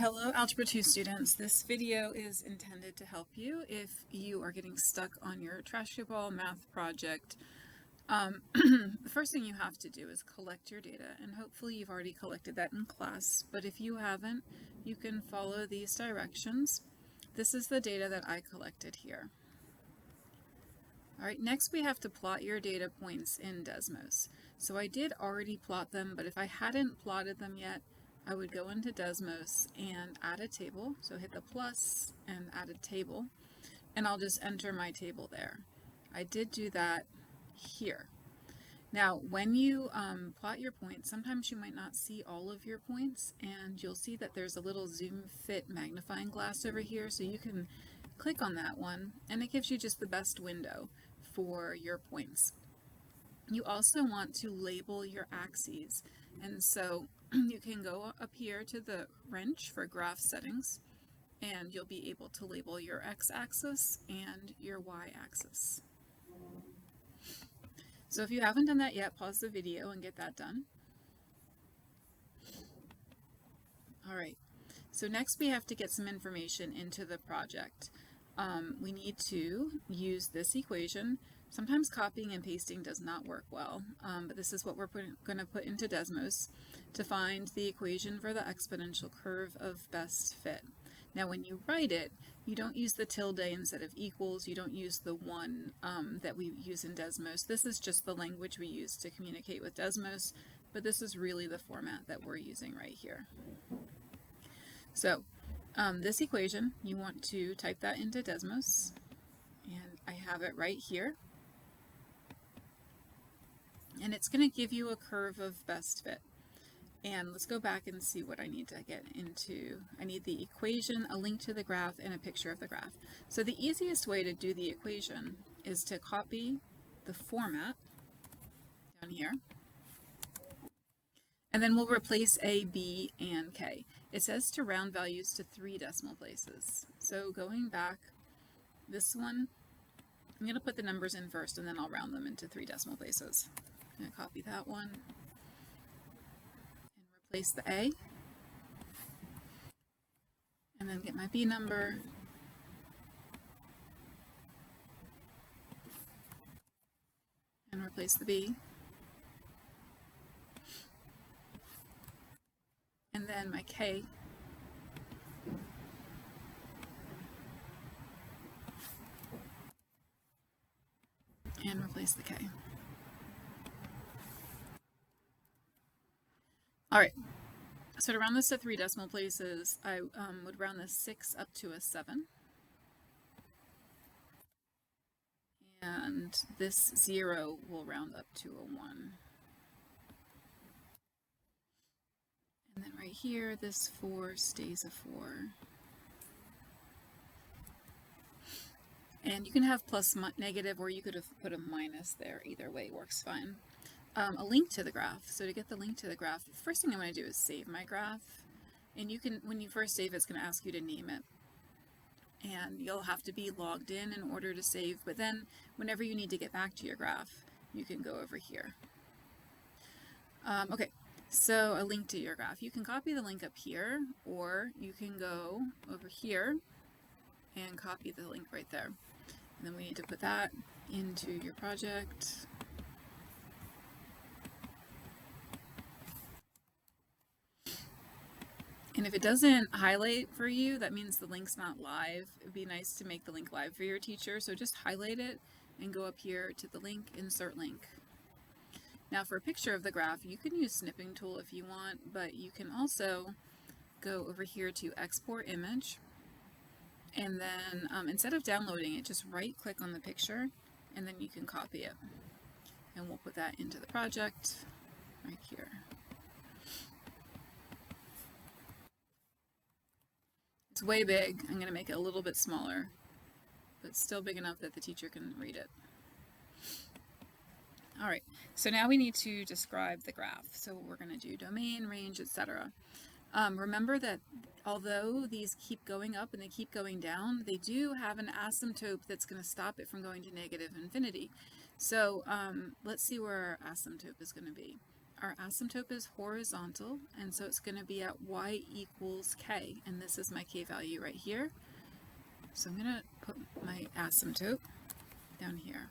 Hello, Algebra 2 students. This video is intended to help you if you are getting stuck on your Trashketball math project. The first thing you have to do is collect your data, and hopefully you've already collected that in class, but if you haven't, you can follow these directions. This is the data that I collected here. Alright, next we have to plot your data points in Desmos. So I did already plot them, but if I hadn't plotted them yet, I would go into Desmos and add a table. So hit the plus and add a table, and I'll just enter my table there. I did do that here. Now, when you plot your points, sometimes you might not see all of your points, and you'll see that there's a little zoom fit magnifying glass over here, so you can click on that one, and it gives you just the best window for your points. You also want to label your axes, and so you can go up here to the wrench for graph settings, and you'll be able to label your x-axis and your y-axis. So if you haven't done that yet, pause the video and get that done. Alright, so next we have to get some information into the project. We need to use this equation. Sometimes copying and pasting does not work well, but this is what we're going to put into Desmos to find the equation for the exponential curve of best fit. Now when you write it, you don't use the tilde instead of equals, you don't use the 1 that we use in Desmos. This is just the language we use to communicate with Desmos, but this is really the format that we're using right here. So this equation, you want to type that into Desmos, and I have it right here. And it's going to give you a curve of best fit. And let's go back and see what I need to get into. I need the equation, a link to the graph, and a picture of the graph. So the easiest way to do the equation is to copy the format down here. And then we'll replace A, B, and K. It says to round values to 3 decimal places. So going back, this one, I'm going to put the numbers in first and then I'll round them into 3 decimal places. I'm going to copy that one and replace the A. And then get my B number. And replace the B. And then my K. And replace the K. Alright, so to round this to 3 decimal places, I would round this 6 up to a 7. And this 0 will round up to a 1. And then right here, this 4 stays a 4. And you can have plus negative, or you could have put a minus there. Either way works fine. A link to the graph. So to get the link to the graph, the first thing I'm going to do is save my graph. And you can, when you first save, it's going to ask you to name it. And you'll have to be logged in order to save. But then, whenever you need to get back to your graph, you can go over here. Okay. So a link to your graph. You can copy the link up here, or you can go over here and copy the link right there. And then we need to put that into your project. And if it doesn't highlight for you, that means the link's not live. It would be nice to make the link live for your teacher, so just highlight it and go up here to the link, insert link. Now for a picture of the graph, you can use snipping tool if you want, but you can also go over here to export image, and then instead of downloading it, just right click on the picture and then you can copy it. And we'll put that into the project right here. It's way big. I'm going to make it a little bit smaller, but still big enough that the teacher can read it. Alright, so now we need to describe the graph. So we're going to do domain, range, etc. Remember that although these keep going up and they keep going down, they do have an asymptote that's going to stop it from going to negative infinity. So let's see where our asymptote is going to be. our asymptote is horizontal, and so it's going to be at y equals k, and this is my k value right here. So I'm going to put my asymptote down here.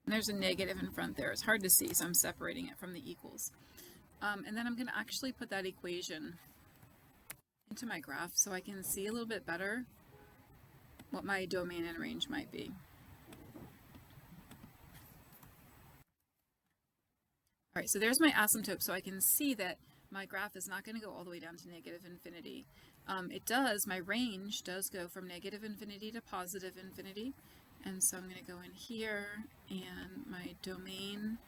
And there's a negative in front there. It's hard to see, so I'm separating it from the equals. And then I'm going to actually put that equation into my graph so I can see a little bit better what my domain and range might be. All right, so there's my asymptote, so I can see that my graph is not going to go all the way down to negative infinity. My range does go from negative infinity to positive infinity, and so I'm going to go in here, and my domain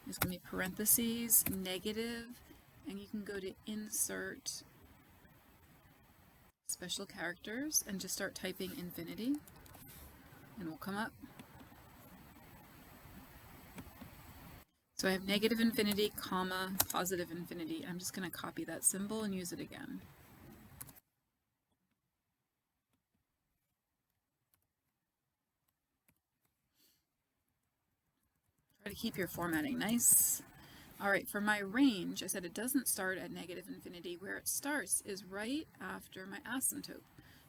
is going to be parentheses, negative, and you can go to insert special characters and just start typing infinity, and we'll come up. So I have negative infinity, comma, positive infinity. I'm just going to copy that symbol and use it again. Try to keep your formatting nice. All right, for my range, I said it doesn't start at negative infinity. Where it starts is right after my asymptote.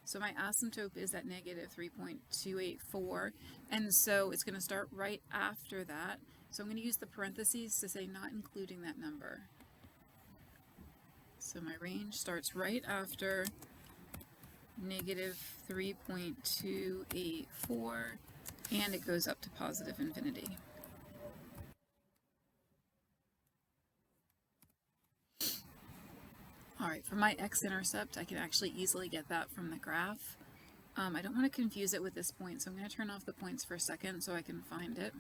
So my asymptote is at negative 3.284, and so it's going to start right after that. So I'm going to use the parentheses to say not including that number. So my range starts right after negative 3.284, and it goes up to positive infinity. All right, for my x-intercept, I can actually easily get that from the graph. I don't want to confuse it with this point, so I'm going to turn off the points for a second so I can find it.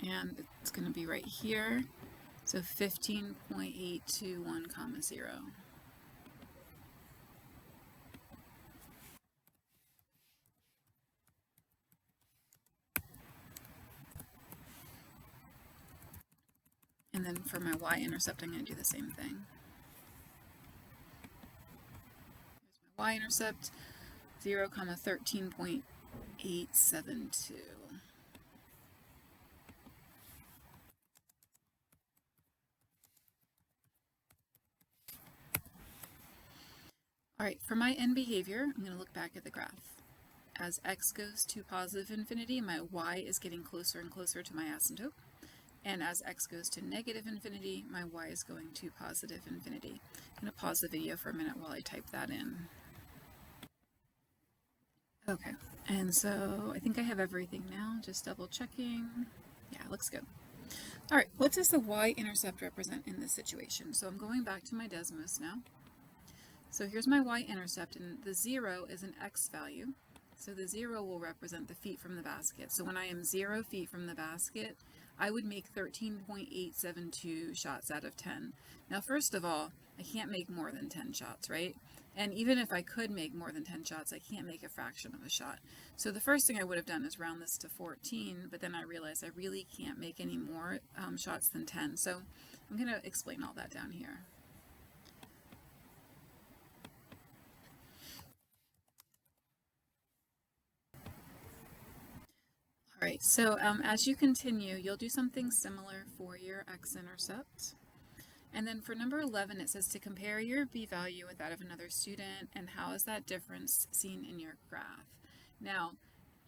And it's going to be right here, so 15.821, comma 0. And then for my y-intercept, I'm going to do the same thing. Here's my y-intercept, 0, comma 13.872. All right, for my end behavior, I'm going to look back at the graph. As x goes to positive infinity, my y is getting closer and closer to my asymptote. And as x goes to negative infinity, my y is going to positive infinity. I'm going to pause the video for a minute while I type that in. Okay, and so I think I have everything now, just double checking. Yeah, it looks good. All right, what does the y-intercept represent in this situation? So I'm going back to my Desmos now. So here's my y-intercept, and the 0 is an x value. So the 0 will represent the feet from the basket. So when I am 0 feet from the basket, I would make 13.872 shots out of 10. Now, first of all, I can't make more than 10 shots, right? And even if I could make more than 10 shots, I can't make a fraction of a shot. So the first thing I would have done is round this to 14, but then I realized I really can't make any more shots than 10. So I'm going to explain all that down here. All right, so as you continue, you'll do something similar for your x-intercept. And then for number 11, it says to compare your b-value with that of another student, and how is that difference seen in your graph? Now,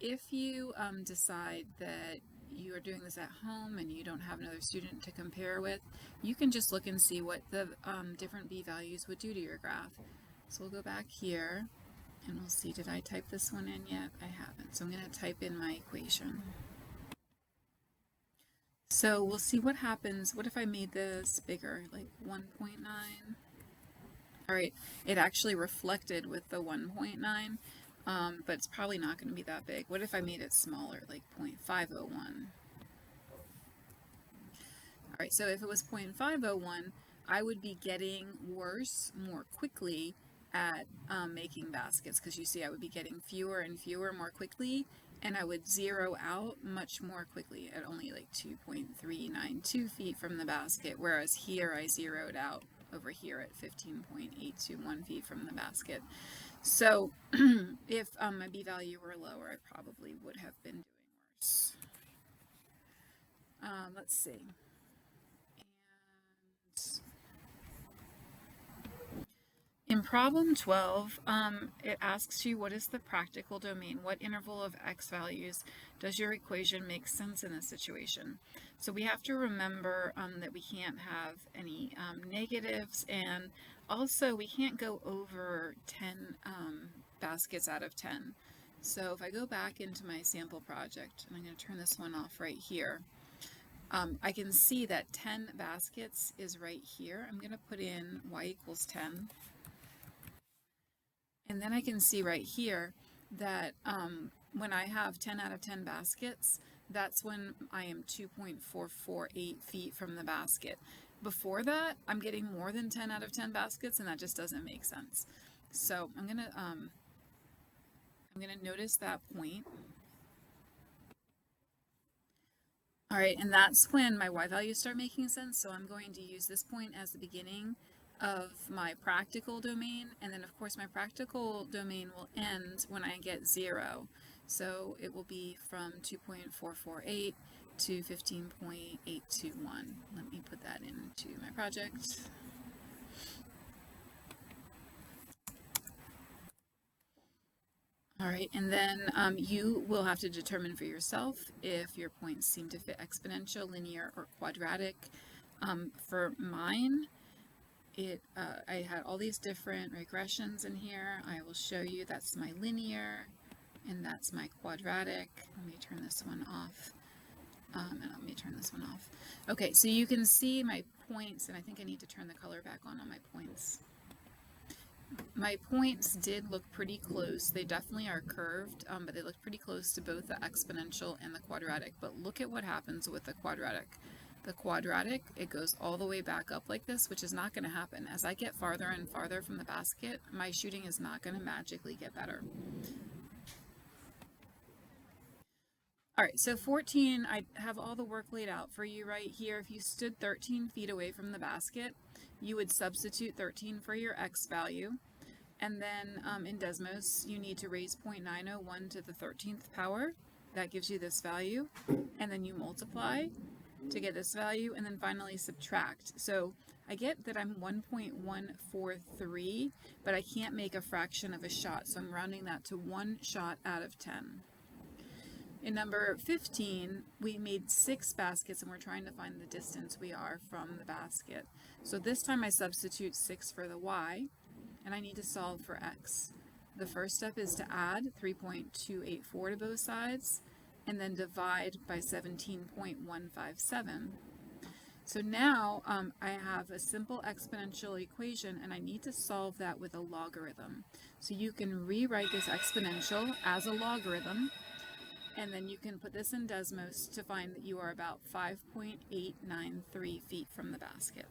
if you decide that you are doing this at home and you don't have another student to compare with, you can just look and see what the different b-values would do to your graph. So we'll go back here. And we'll see, did I type this one in yet? I haven't. So I'm going to type in my equation. So we'll see what happens. What if I made this bigger, like 1.9? All right, it actually reflected with the 1.9, but it's probably not going to be that big. What if I made it smaller, like 0.501? All right, so if it was 0.501, I would be getting worse more quickly at making baskets, because you see I would be getting fewer and fewer more quickly, and I would zero out much more quickly at only like 2.392 feet from the basket, whereas here I zeroed out over here at 15.821 feet from the basket. So if my B value were lower, I probably would have been doing worse. Let's see. In problem 12, it asks you, what is the practical domain? What interval of x values does your equation make sense in this situation? So we have to remember that we can't have any negatives, and also we can't go over 10 baskets out of 10. So if I go back into my sample project, and I'm going to turn this one off right here, I can see that 10 baskets is right here. I'm going to put in y equals 10. And then I can see right here that when I have 10 out of 10 baskets, that's when I am 2.448 feet from the basket. Before that, I'm getting more than 10 out of 10 baskets, and that just doesn't make sense. So I'm gonna notice that point. All right, and that's when my y values start making sense. So I'm going to use this point as the beginning of my practical domain, and then of course my practical domain will end when I get 0. So it will be from 2.448 to 15.821. Let me put that into my project. All right, and then you will have to determine for yourself if your points seem to fit exponential, linear, or quadratic. For mine, I had all these different regressions in here. I will show you that's my linear and that's my quadratic. Let me turn this one off. And let me turn this one off. Okay, so you can see my points, and I think I need to turn the color back on my points. My points did look pretty close. They definitely are curved, but they look pretty close to both the exponential and the quadratic. But look at what happens with the quadratic. The quadratic, it goes all the way back up like this, which is not going to happen. As I get farther and farther from the basket, my shooting is not going to magically get better. All right, so 14, I have all the work laid out for you right here. If you stood 13 feet away from the basket, you would substitute 13 for your x value. And then in Desmos, you need to raise 0.901 to the 13th power. That gives you this value. And then you multiply to get this value, and then finally subtract. So I get that I'm 1.143, but I can't make a fraction of a shot, so I'm rounding that to 1 shot out of 10. In number 15, we made 6 baskets, and we're trying to find the distance we are from the basket. So this time I substitute 6 for the y, and I need to solve for x. The first step is to add 3.284 to both sides, and then divide by 17.157. So now I have a simple exponential equation, and I need to solve that with a logarithm. So you can rewrite this exponential as a logarithm, and then you can put this in Desmos to find that you are about 5.893 feet from the basket.